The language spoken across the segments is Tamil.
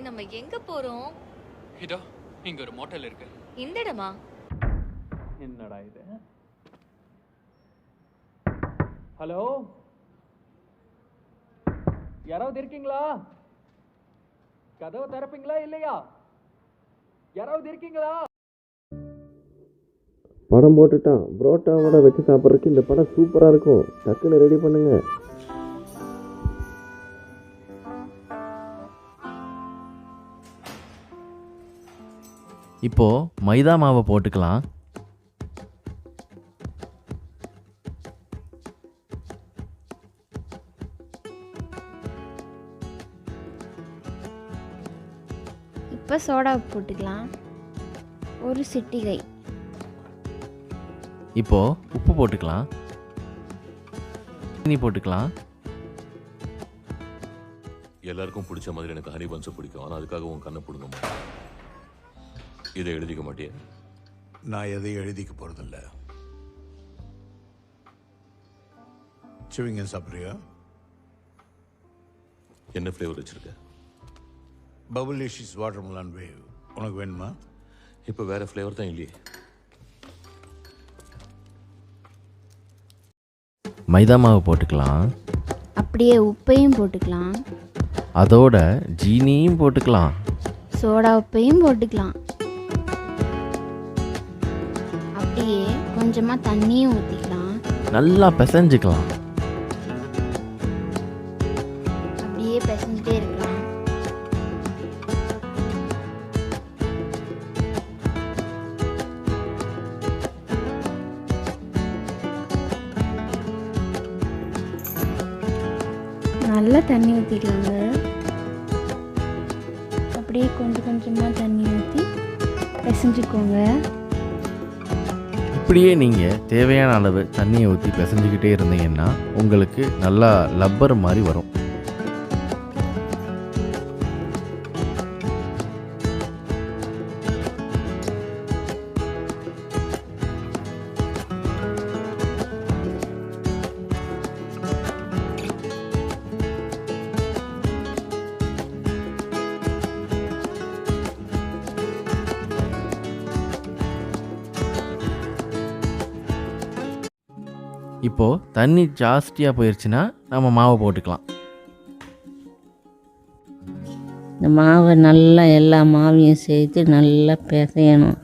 நம்ம எங்க போறோம்? இதோ இங்க ஒரு மோட்டல் இருக்கு. இந்த இடமா? என்னடா இது? ஹலோ, யாராவது இருக்கீங்களா? கதவை திறப்பீங்களா இல்லையா? யாராவது இருக்கீங்களா? படம் போட்டுட்டான். புரோட்டாவோட வச்சு சாப்பிட்றதுக்கு இந்த படம் சூப்பராக இருக்கும். டக்குன்னு ரெடி பண்ணுங்க. இப்போது மைதா மாவை போட்டுக்கலாம். இப்போ சோடா போட்டுக்கலாம், ஒரு சிட்டிகை. இப்போது உப்பு போட்டுக்கலாம், தண்ணி போட்டுக்கலாம். எல்லாருக்கும் பிடிச்ச மாதிரி எனக்கு ஹனி பன்ஸை பிடிக்கும். ஆனால் அதுக்காக உன் கண்ணை பிடுங்க மாட்டேன். இதை எழுதிக்க மாட்டியா? நான் எதையும் எழுதிக்க போறதில்ல. சிவிங்க சாப்பிட்றியா? என்ன ஃப்ளேவர் வச்சிருக்க? பபுலிஷிஸ் வாட்டர்மெலன் வேவ். உனக்கு வேணுமா? இப்போ வேற ஃப்ளேவர் தான் இல்லையே. மைதா மாவு போட்டுக்கலாம், அப்படியே உப்பையும் போட்டுக்கலாம், அதோட ஜீனியும் போட்டுக்கலாம், சோடா உப்பையும் போட்டுக்கலாம். அப்படியே கொஞ்சமாக தண்ணியும் ஊற்றிக்கலாம். நல்லா பிசைஞ்சுக்கலாம். அப்படியே பிசைஞ்சிட்டே இருக்கலாம். நல்லா தண்ணி ஊற்றிக்கலாங்க. அப்படியே கொஞ்சம் கொஞ்சமாக தண்ணி ஊற்றி பிசைஞ்சுக்கோங்க. இப்படியே நீங்கள் தேவையான அளவு தண்ணியை ஊற்றி பிசைஞ்சுக்கிட்டே இருந்தீங்கன்னா உங்களுக்கு நல்லா லப்பர் மாதிரி வரும். இப்போது தண்ணி ஜாஸ்தியாக போயிடுச்சுன்னா நம்ம மாவை போட்டுக்கலாம். இந்த மாவை நல்லா எல்லா மாவையும் சேர்த்து நல்லா பிசையணும்.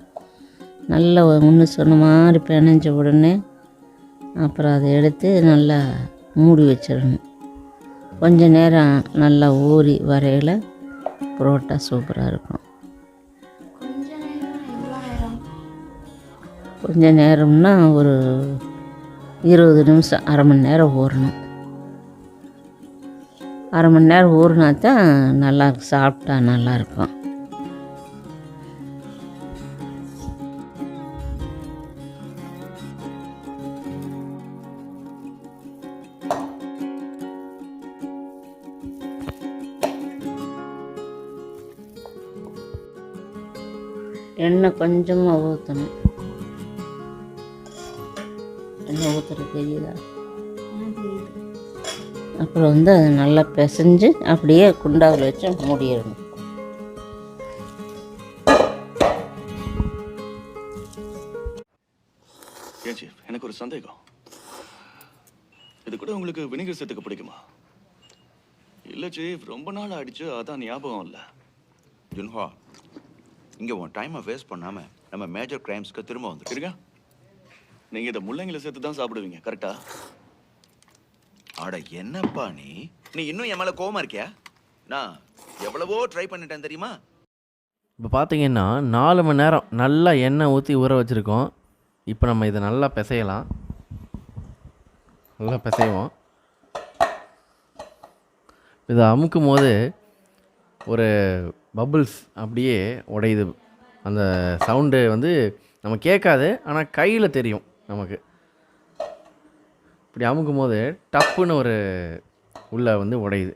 நல்லா ஒன்று சொன்ன மாதிரி பிணைஞ்ச உடனே அப்புறம் அதை எடுத்து நல்லா மூடி வச்சிடணும். கொஞ்ச நேரம் நல்லா ஊறி வரையில் புரோட்டா சூப்பராக இருக்கும். கொஞ்ச நேரம்னா ஒரு 20 நிமிஷம், அரை மணி நேரம் ஊறணும். அரை மணி நேரம் ஊறினா தான் நல்லா சாப்பிட்டா நல்லாயிருக்கும். எண்ணெய் கொஞ்சமாக ஊற்றணும். எண்ணெய் ஊற்றுறது தெரியுதா? அப்புறம் அதை நல்லா பிசைஞ்சு அப்படியே குண்டாவில் வச்சு மூடிடணும். ஏன் சீஃப், எனக்கு ஒரு சந்தேகம். இது கூட உங்களுக்கு வினிகர் சேர்த்துக்க பிடிக்குமா? இல்லை சீஃப், ரொம்ப நாள் ஆயிடுச்சு, அதான் ஞாபகம் இல்லை. ஜுன்ஹா, இங்கே உன் டைமை வேஸ்ட் பண்ணாமல் நம்ம மேஜர் கிரைம்ஸ்க்கு திரும்ப வந்துருக்கா. நீங்கள் இதை முள்ளங்கில சேர்த்து தான் சாப்பிடுவீங்க, கரெக்டா? ஆட என்னப்பா நீ இன்னும் என் மேலே கோவமா இருக்கியா? நான் எவ்வளவோ ட்ரை பண்ணிட்டேன் தெரியுமா? இப்போ பார்த்தீங்கன்னா 4 மணி நேரம் நல்லா எண்ணெய் ஊற்றி ஊற வச்சுருக்கோம். இப்போ நம்ம இதை நல்லா பிசையலாம். நல்லா பிசைவோம். இதை அமுக்கும் போது ஒரு பபுள்ஸ் அப்படியே உடையுது. அந்த சவுண்டு நம்ம கேட்காது, ஆனால் கையில் தெரியும் நமக்கு. இப்படி அமுக்கும் போது டப்புன்னு ஒரு உள்ளே உடையுது.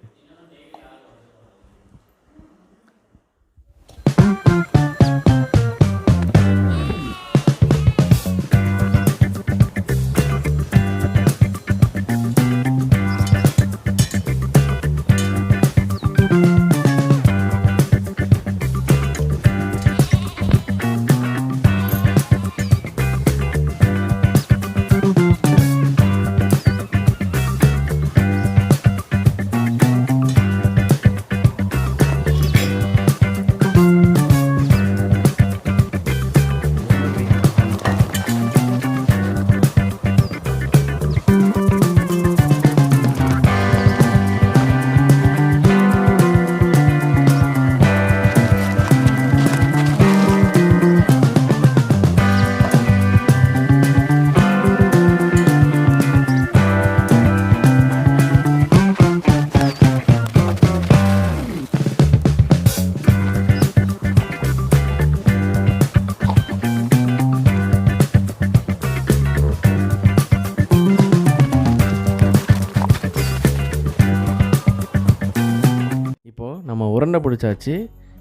முடிச்சாச்சு.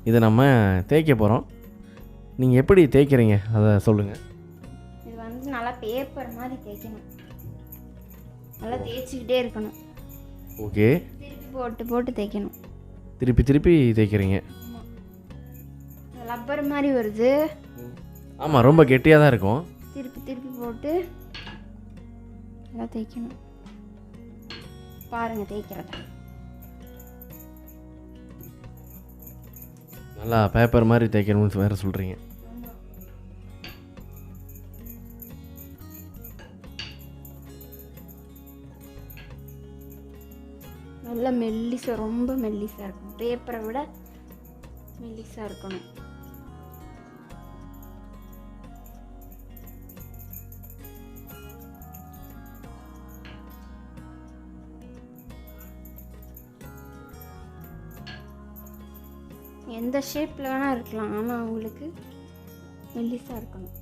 இதை நம்ம தேய்க்க போகிறோம். நீங்கள் எப்படி தேய்க்கிறீங்க அதை சொல்லுங்கள். இது வந்து நல்லா பேப்பர் மாதிரி தேய்க்கணும். நல்லா தேய்ச்சிக்கிட்டே இருக்கணும். ஓகே. திருப்பி போட்டு போட்டு தேய்க்கணும். திருப்பி திருப்பி தேய்க்கிறீங்க. ரப்பர் மாதிரி வருது. ஆமாம், ரொம்ப கெட்டியாக தான் இருக்கும். திருப்பி திருப்பி போட்டு நல்லா தேய்க்கணும். பாருங்கள் தேய்க்கிறத. நல்லா பேப்பர் மாதிரி தேய்க்கணும்னு வேறு சொல்கிறீங்க. நல்லா மெல்லிசாக, ரொம்ப மெல்லிசாக இருக்கணும். பேப்பரை விட மெல்லிசாக இருக்கணும். எந்த ஷேப்பில் வேணால் இருக்கலாம், ஆனால் அவங்களுக்கு மெல்லிசாக இருக்கணும்.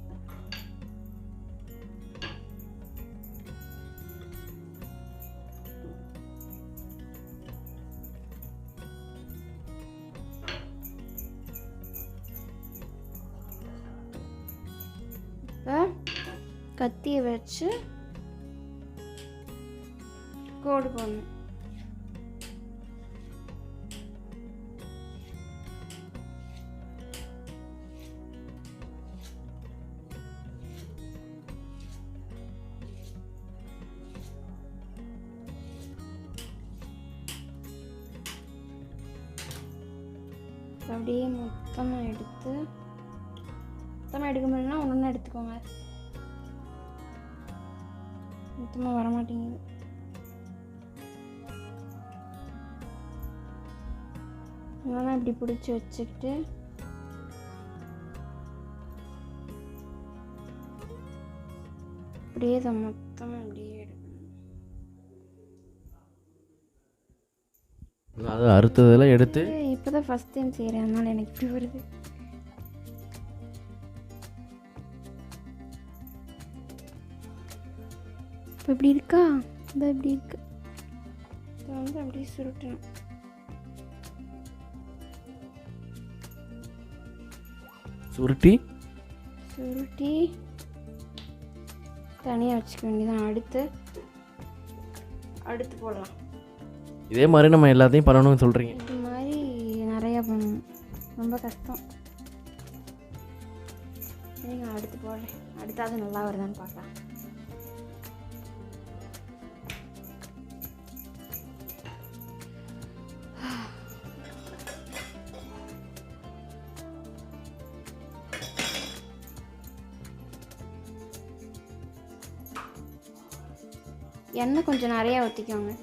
இப்போ கத்தியை வச்சு கோடு போடணும். அப்படியே மொத்தமாக எடுத்து, மொத்தமாக எடுக்க முடியலன்னா ஒன்று எடுத்துக்கோங்க. மொத்தமாக வர மாட்டேங்குது. ஒன்றா இப்படி பிடிச்சி வச்சுக்கிட்டு அப்படியே இதை மொத்தமாக அப்படியே எடுக்கணும். அது அறுத்ததெல்லாம் எடுத்து இப்போ தான் ஃபஸ்ட் டைம் செய்கிறேன், அதனால் எனக்கு இப்படி வருது. இப்போ இப்படி இருக்கா? இந்த இப்படி இருக்கு. இதை வந்து அப்படியே சுருட்டணும். சுருட்டி சுருட்டி தனியாக வச்சுக்க வேண்டியதான். அடுத்து போடலாம். இதே மாதிரி நம்ம எல்லாத்தையும் பண்ணணும்னு சொல்கிறீங்க. இது மாதிரி நிறையா பண்ணணும், ரொம்ப கஷ்டம். நீங்கள் அடுத்து போடுறேன். அடுத்தாவது நல்லா வருதான்னு பார்க்கலாம். எண்ணெய் கொஞ்சம் நிறையா ஊற்றிக்கோங்க.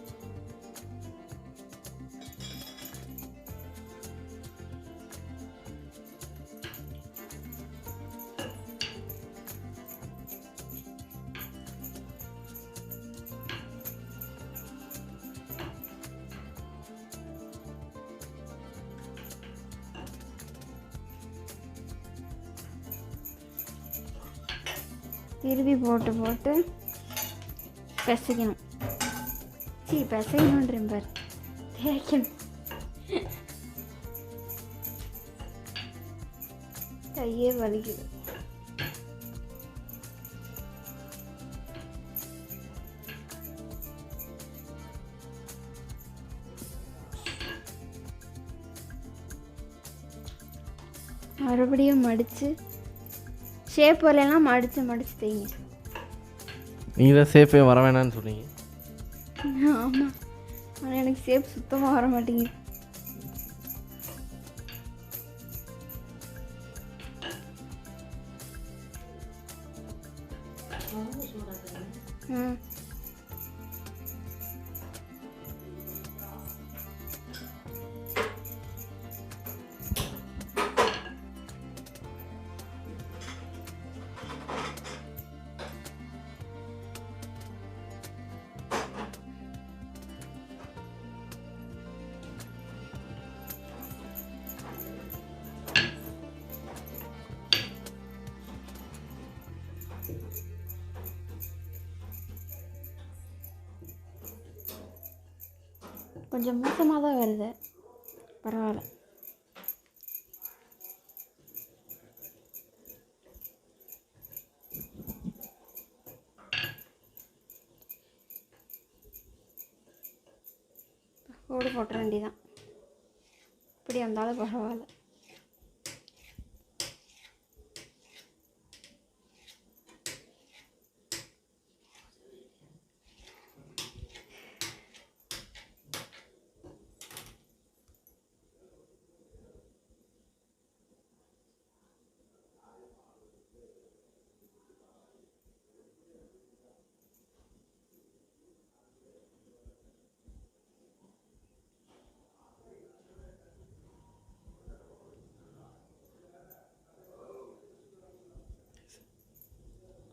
திருப்பி போட்டு பிசைக்கணும். பிசைக்கணுன்றேன் பாரு, தேய்க்கணும். கையே வலிக்குது. மறுபடியும் மடித்து ஷேப் வரலாம், மடித்து தேய்ங்க. நீங்கள் தான் சேஃபே வர வேணான்னு சொன்னீங்க. ஆமாம், ஆனால் எனக்கு ஷேப் சுத்தமாக வர மாட்டேங்குது. கொஞ்சம் மோசமாக தான் வருது, பரவாயில்ல. போடு போட்டுற வேண்டியதான். இப்படி வந்தாலும் பரவாயில்ல.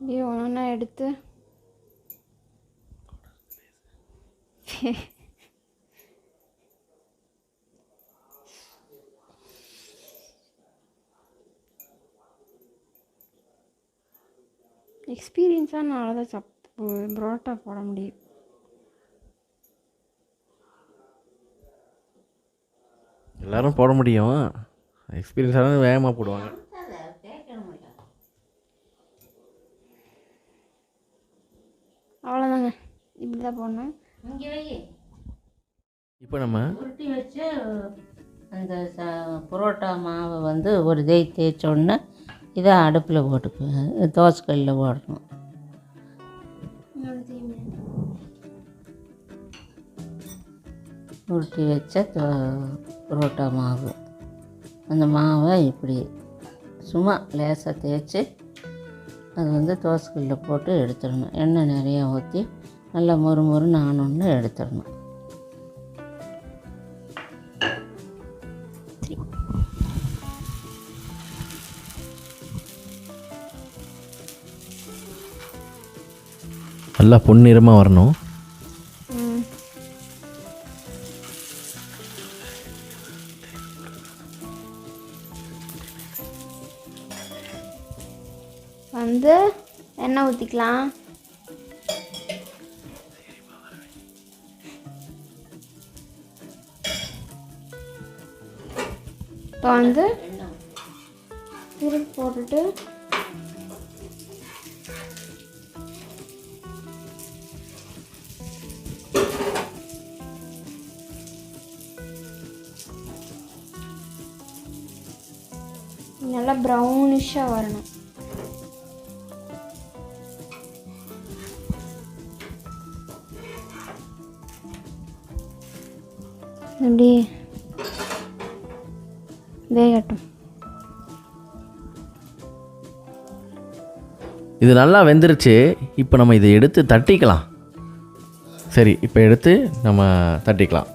அப்படியே ஒன்றா எடுத்து எக்ஸ்பீரியன்ஸானால தான் புரோட்டா போட முடியும். எல்லோரும் போட முடியும், எக்ஸ்பீரியன்ஸாக வேகமாக போடுவாங்க. அவ்வளோதாங்க, இப்படி தான் போடணும். இப்போ நம்ம உருட்டி வச்சு அந்த புரோட்டா மாவை வந்து ஒரு தேய்ச்ச உடனே இதை அடுப்பில் போட்டுக்குவேன். தோசைக்கல்லில் போடணும். உருட்டி வச்ச புரோட்டா மாவு, அந்த மாவை இப்படி சும்மா லேசாக தேய்ச்சி அது வந்து தோசைக்கல்லில் போட்டு எடுத்துடணும். எண்ணெய் நிறையா ஊற்றி நல்லா மொறுமொறுன்னு ஆனோன்னு எடுத்துடணும். நல்லா பொன்னிறமாக வரணும். வந்து எண்ணெய் ஊற்றிக்கலாம். இப்போ வந்து திருப்பி போட்டுட்டு நல்லா ப்ரௌனிஷாக வரணும். இப்படி வேகட்டும். இது நல்லா வெந்துருச்சு. இப்போ நம்ம இதை எடுத்து தட்டிக்கலாம். சரி, இப்போ எடுத்து நம்ம தட்டிக்கலாம்.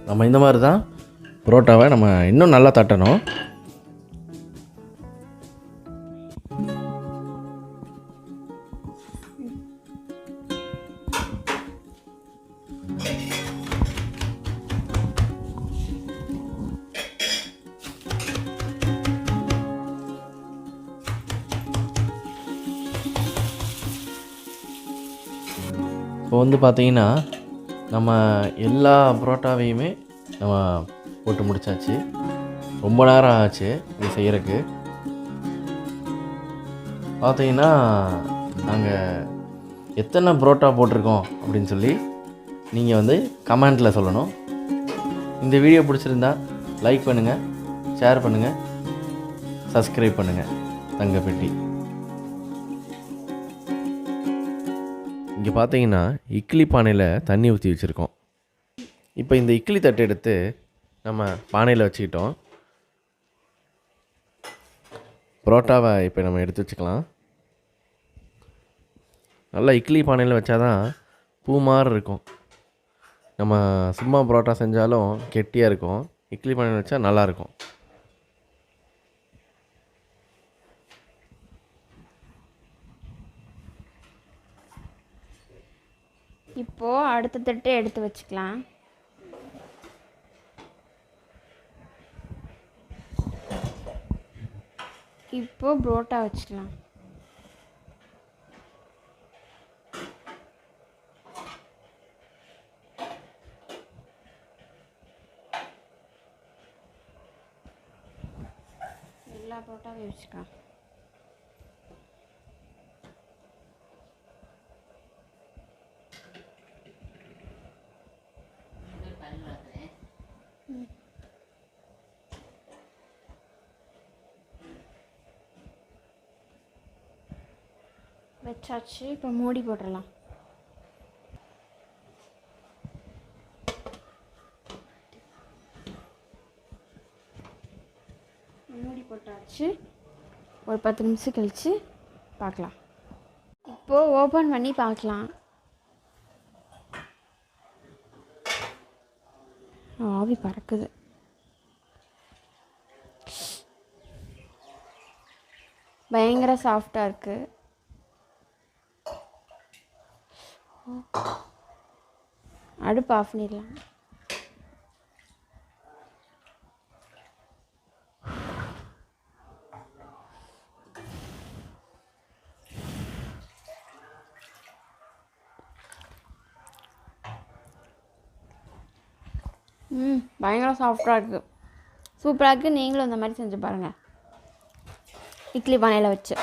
நம்ம இந்த மாதிரி தான் புரோட்டாவை நம்ம இன்னும் நல்லா தட்டணும். இப்போ வந்து பார்த்திங்கன்னா நம்ம எல்லா புரோட்டாவையுமே நம்ம போட்டு முடித்தாச்சு. ரொம்ப நேரம் ஆச்சு இது செய்கிறதுக்கு. பார்த்தீங்கன்னா நாங்கள் எத்தனை புரோட்டா போட்டிருக்கோம் அப்படின்னு சொல்லி நீங்கள் வந்து கமெண்ட்டில் சொல்லணும். இந்த வீடியோ பிடிச்சிருந்தா லைக் பண்ணுங்கள், ஷேர் பண்ணுங்கள், சப்ஸ்கிரைப் பண்ணுங்கள். தங்கப்பெட்டி. இங்கே பார்த்தீங்கன்னா இட்லி பானையில் தண்ணி ஊற்றி வச்சுருக்கோம். இப்போ இந்த இட்லி தட்டு எடுத்து நம்ம பானையில் வச்சுக்கிட்டோம். புரோட்டாவை இப்போ நம்ம எடுத்து வச்சுக்கலாம். நல்லா இட்லி பானையில் வச்சாதான் பூ மாதிரி இருக்கும். நம்ம சும்மா புரோட்டா செஞ்சாலும் கெட்டியாக இருக்கும். இட்லி பானையில் வச்சா நல்லாயிருக்கும். இப்போது அடுத்த தட்டு எடுத்து வச்சுக்கலாம். இப்போது புரோட்டா வச்சுக்கலாம். எல்லா பரோட்டாவையும் வச்சுக்கலாம். வச்சாச்சு. இப்போ மூடி போட்டுடலாம். மூடி போட்டாச்சு. ஒரு 10 நிமிஷம் கழித்து பார்க்கலாம். இப்போது ஓப்பன் பண்ணி பார்க்கலாம். ஆவி பறக்குது. பயங்கர சாஃப்டாக இருக்குது. அடுப்பு ஆஃப் பண்ணிடலாம். பயங்கர சாஃப்டாக இருக்குது. சூப்பராக இருக்குது. நீங்களும் இந்த மாதிரி செஞ்சு பாருங்கள் இட்லி பானையில் வச்சு.